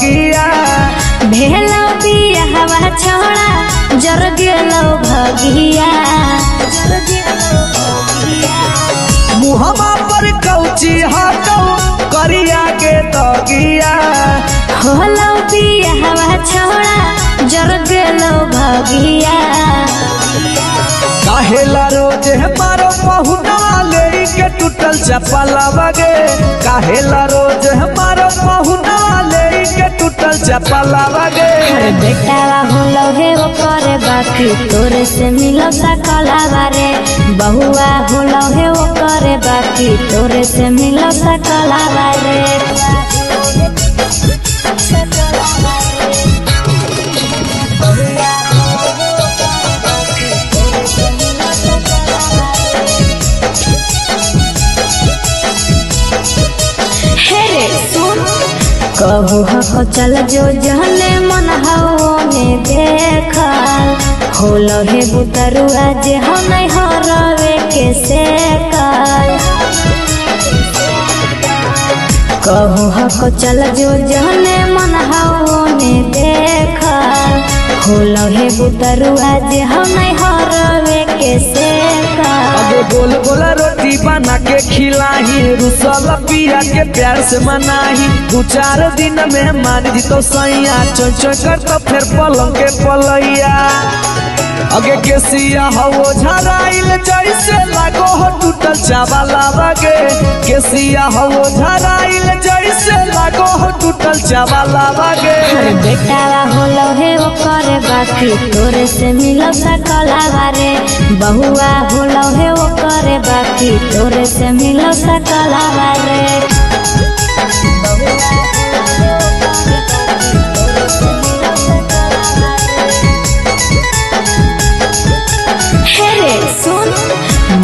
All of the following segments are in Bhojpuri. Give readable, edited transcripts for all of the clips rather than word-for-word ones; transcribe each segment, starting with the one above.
तगिया भेलो बियाहवा छोड़ा जर गेलो भगिया मुहमा पर कौची हटो करिया के तगिया होलो बियाहवा छोड़ा जर गेलो भगिया काहेला रोज हमारो पहुना ले के टूटल चपला बगे काहेला रोज हमारो पहुना ले के टूटल चपला बगे बेटावा होलो हे वो करे बाकी तोरे से मिलो सकला बारे बहुआ होलो हे वो करे बाकी तोरे से मिलो सकला बारे कहू हको चल जो जहने मन हो में देखल होलो हे बुतरुआ जे हो नहीं हो रवे के सेकल कहू हको चल जो जहने मन हो में देखल होलो हे बुतरुआ जे हो नहीं हो रवे के सेकल अब गोल गोल रोटी बना के खिलाही रुसल पिया के प्यार से मनाही 2-4 दिन में मान जी तो सैया चों कर तो फिर पलंग के पलैया अगे केसिया हो झराइल जैसे लागो हो टूटल चावला बगे केसिया हो झराइल जैसे लागो हो टूटल चावला बगे बेटावा होलो हे वो करे बाकी तोरे से मिलो सकला बारे बहुआ होलो हे वो करे बाकी तोरे से मिलो सकला बारे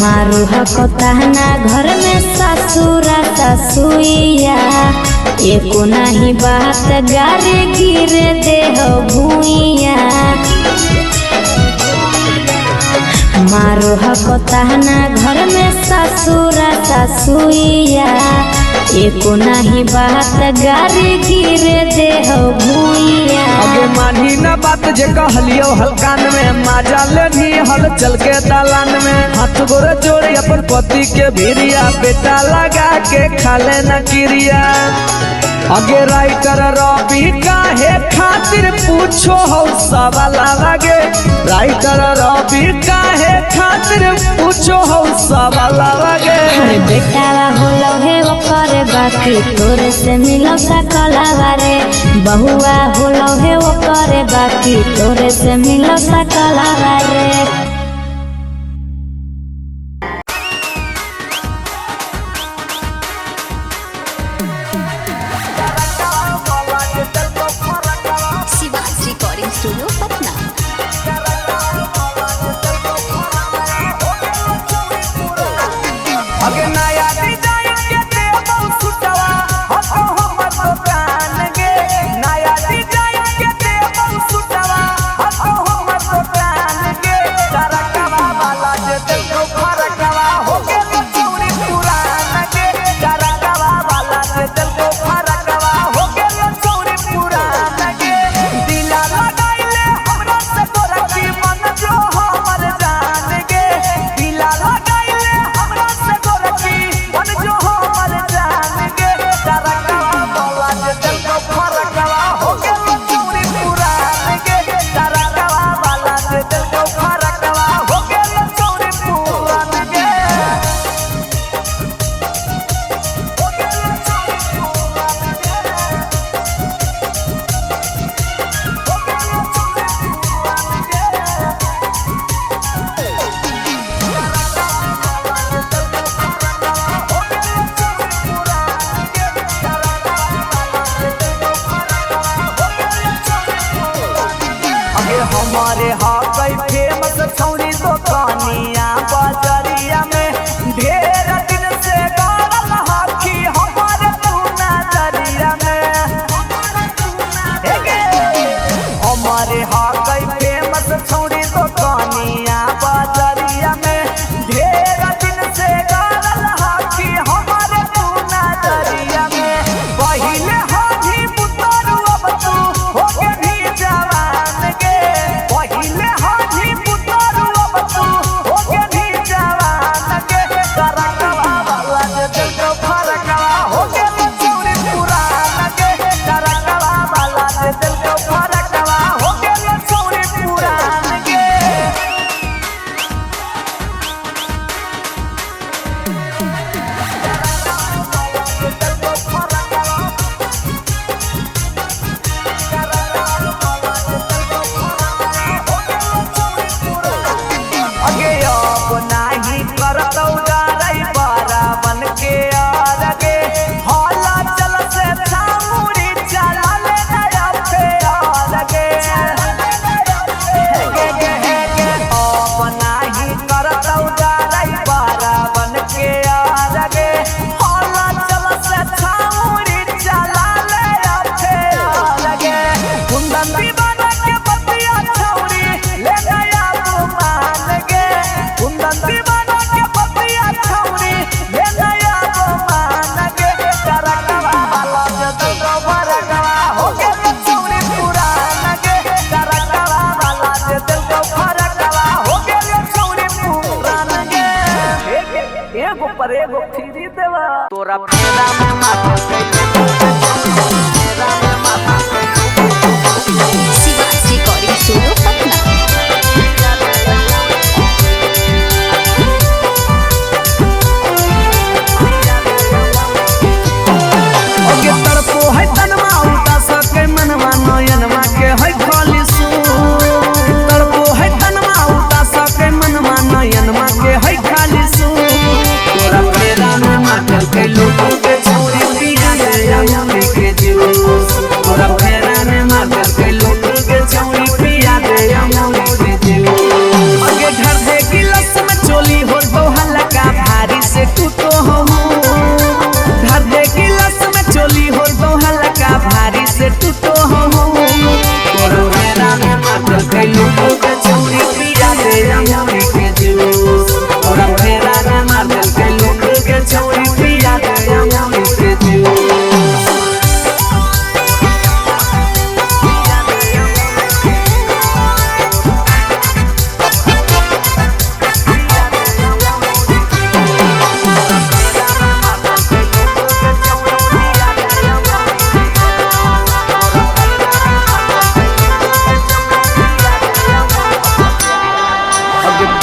मारू हको तहना घर में ससुरा ससुइया एको नहीं बात गारे गिरे देह भुइया मारू हको तहना घर में ससुरा ससुइया एको नहीं बात गारे गिरे देह भुइया अगे मानी न बात जे कहलियो हलकान में माजा लेनी हल चल के दालान में हाथ गोरे जोड़े अपन पति के भिरिया बेटा लगा के खाले न किरिया अगे राइटर रवि काहे खातिर पूछो हो सवाला लगे राइटर रवि काहे खातिर पूछो हो सवाला लगे बेटावा होलो हे वो करे बाकी तोरे से मिलो सकला बारे बहुआ होलो हे वो करे बाकी तोरे से मिलो सकला बारे स्टूडियो पटना अगे नया डिजाइन के देबो सुटवा हतो हमर दुकान गे नया डिजाइन के देबो सुटवा हतो हमर दुकान गे पर एगो फ्री देवा तोरा फेरा में माथा शिवाजी रिकॉर्डिंग स्टूडियो पटना। ओगे तरपो है तनमा उता सके मनवा नयनमा के है खाली सु तरपो है तनमा उता सके मनवा नयनमा के है खाली सु तोरा फेरा में माथा के लोगों के छोरी पिया दे अमली के जूस तोरा फेरा में माथा के लोगों के छोरी पिया दे अमली के जूस ओगे घर दे गिलास में चोली हो तो हल्का भारी से टूटो हो घर दे गिलास में चोली हो तो हल्का भारी से टूटो हो तोरा फेरा में माथा के लोगों के छोरी पिया दे अमली के जूस तोरा फेरा में माथा के लोगों के छोरी पिया दे अमली के जूस।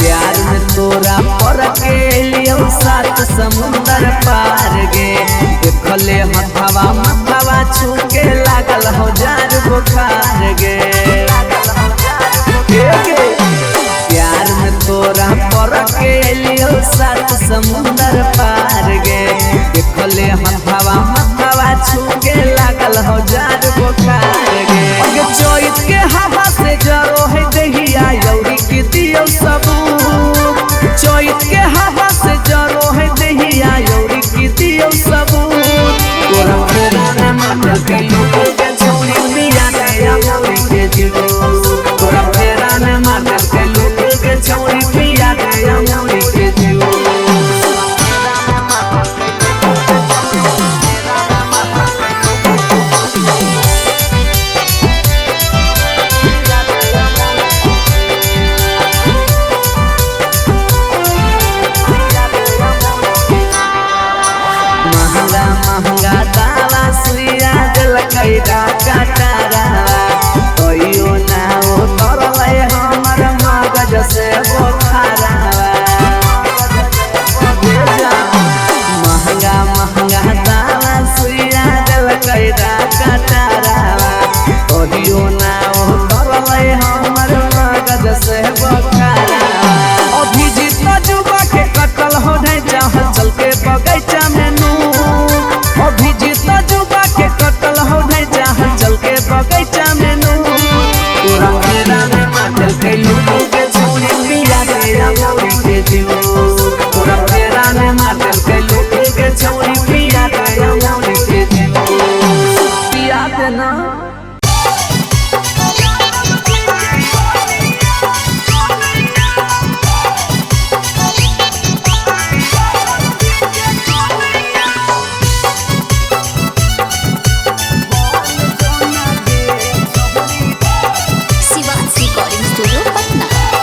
प्यार में तोरा पर के लियो सात समुंदर पार गे देखले हथवा मथवा छू के लागल हो जार बुखार गे प्यार में तोरा पर के लियो सात समुंदर पार गे देखले हथवा मथवा छू के लागल हो जार बुखार गे अगे चोइत के हवा से जरो है दहिया यौरी की दियो सब चोइत के हवा से जरो है दहिया यौरी की दियो सब तोरा फेरा में माथा के लोगों के छोरी पिया दे अमली के जूस तोरा फेरा में माथा के लोगों के छोरी पिया दे अमली के जूस। महंगा महंगा दावा सुइया दिलकै काटारा कहियो ना ओ तरलै हमर मगज से बोखारा महंगा महंगा दावा सुइया दिलकै काटारा कहियो ना ओ तरलै हमर मगज से बोखारा अभिजीत जुबा के कटल हो नहीं चाहत चल के बगैचा में अभिजीत जुबा के कटल हो नहीं चाहत चल के बगैचा में तोरा फेरा में माथल के लोगों के छोरी पिया दे अमली के जूस तोरा फेरा में माथल के लोगों के छोरी पिया दे अमली के जूस पिया दे ना। Shivaji recording studio Patna.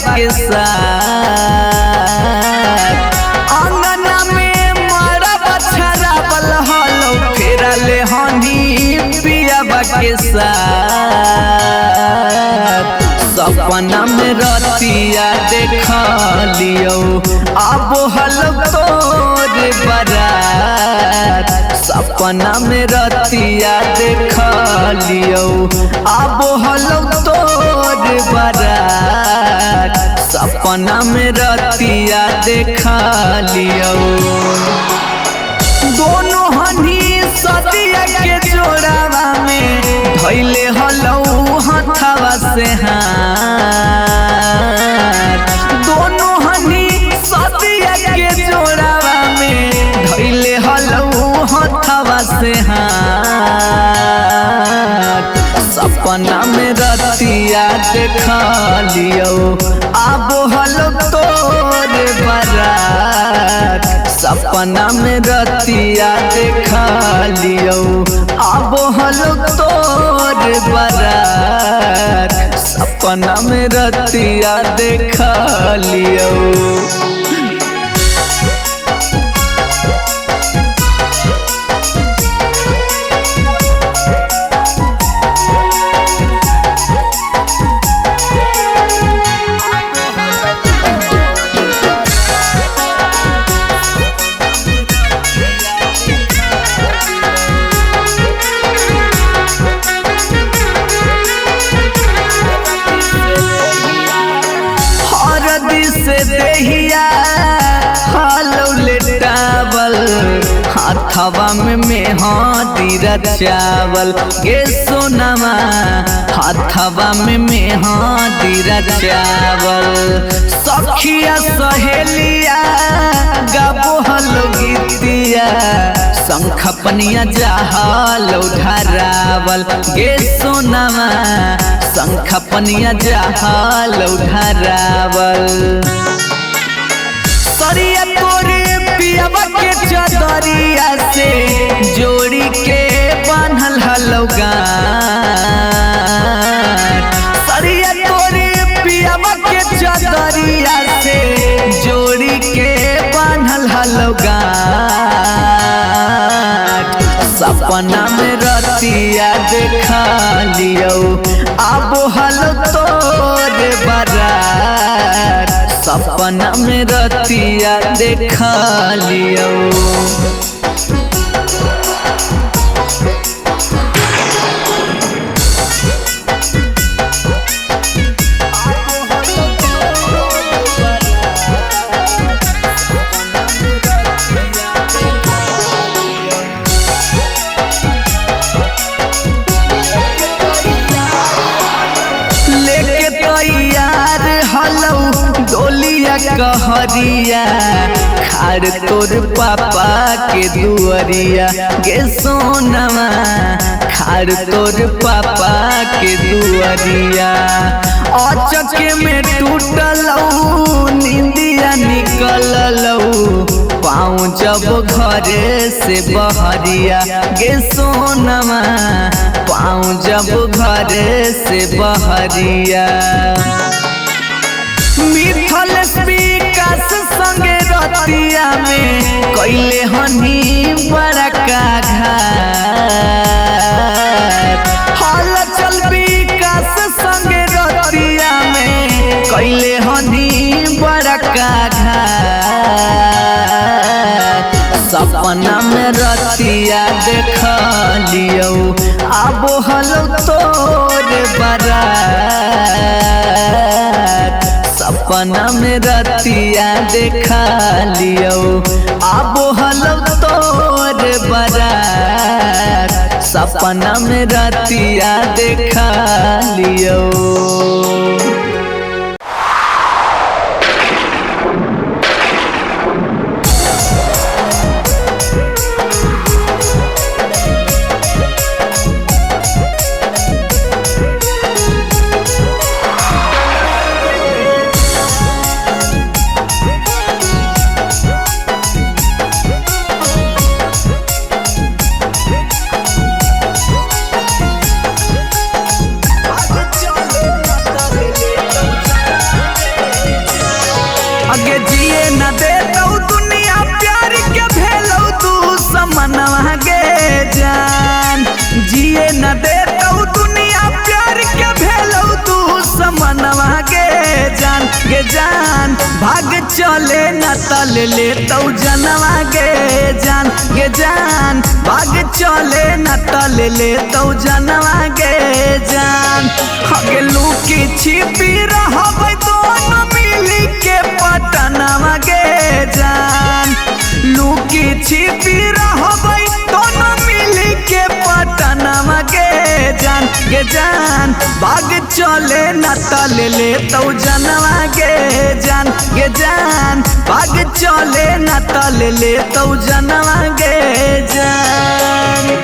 के साथ अंगना में मारा बछरा बल हलो फेरा ले हनी पियाबा के साथ सपना में रतिया देखा लियो अब हल तोर बारात सपना में रतिया देखा लियो अब हल तोर बारात सपना में रतिया देखा लियो दोनों हनी सतिया के जोड़ावा में धैले हलौ हथवा से हाथ दोनों हनी सतिया के जोड़ावा में धैले हलौ हथवा से हाथ सपना में रतिया देखा लियो अब हलो तोर बारात सपना में रतिया देखा लियो अब हलो तोर बारात सपना में रतिया देखा लियो से देहिया हालो लेटावल हाथवा में मेहंदी रचावल गे सोनामा हाथवा में मेहंदी रचावल सखिया सहेलिया गाबो हलो गीतिया शंख पनिया जहालो धरावल गे सोनामा शंख पनिया जहालो धरावल सरिया तोरे पियावा के चदरिया से जोड़ी के बांधल हलो गान सरिया तोरे पियावा के चदरिया से जोड़ी के बांधल हलो गान सपना में रतिया देखा लियो अब हलो तोर बारात सपना में रतिया देखा लियो डोलिया कहरिया खार तोर पापा के दुअरिया गे सोनमा खार तोर पापा के दुअरिया अचके में टूटलौ निंदिया निकललौ पाँव जब घरे से बहरिया गे सोनमा पाँव जब घरे से बहरिया मिथल विकास संगे रतिया में कैले हनी बड़का घाट हल चल विकास संगे रतिया में कैले हनी बड़का घाट सपना में रतिया देखा लियो अब हलो तोर बारात सपना में रतिया देखा लियो अब हलो तोर बारात सपना में रतिया देखा लियो अगे जिए न दे तो दुनिया प्यार के भेलो तू समनवा गे जान, जिए न दे तो दुनिया प्यार के भेलो तू समनवा गे जान, भाग चले न तल ले तो जनवा गे जान, भाग चले न तल ले तो जनवा गे जान। हगे लुकी छिपी रहब दोनों मिली के पटनवा गे जान, लुकी छिपी रहब दोनों मिली के पटनवा गे जान, भाग चले न तल ले तो जनवा गे जान, भाग चले न तल ले तो जनवा गे जान।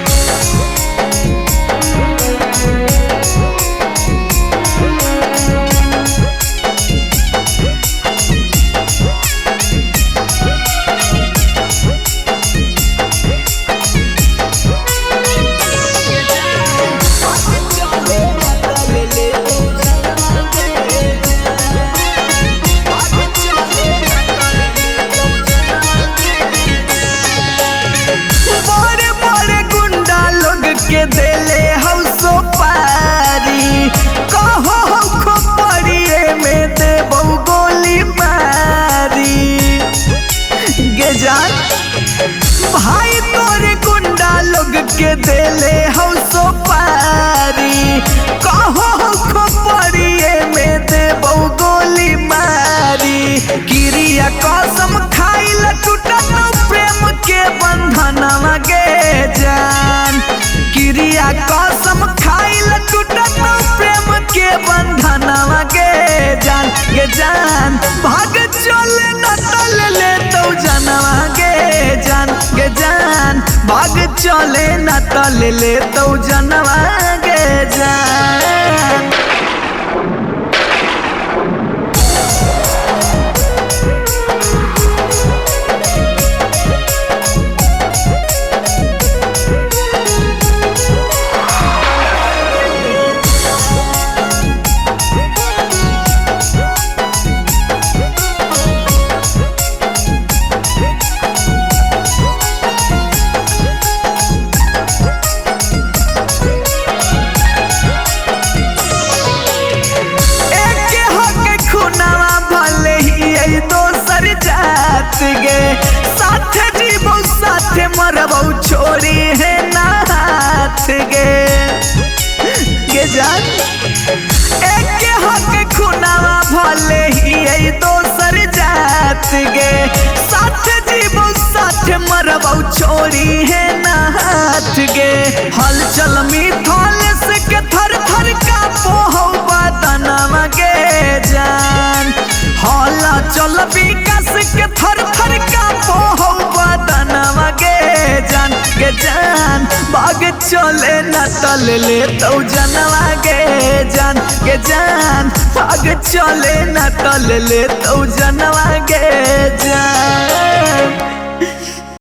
के देले हौसो पारी कहो हो पड़िए में दे बहु गोली मारी गे जान, भाई तोरे गुंडा लोग के देले हौसो पारी कहो हो पड़िए में दे बहु गोली मारी। गिरिया कसम खाइल टूटत प्रेम के बंधनवा गे जान, गिरिया कसम खाइल टूटत प्रेम के बंधनवा गे जान, भाग चले न तल ले तो जनवा गे जान, भाग चले न तल ले तो जनवा गे जान। गे साथ जीवो साथ मरबो छोरी है ना हाथ गे जान, एक हक खुनावा भले ही दोसर जात गे साथ जीवो साथ मरबो छोरी है ना हाथ गे। हलचल मिथल से के थर थर का पोहो बदनवा गे जान, हला चल विकास के थर थर का पोहो बदनवा गे जान, भाग चले न तल ले तो जनवा गे जान, भाग चले न तल ले तो जनवा गे जान।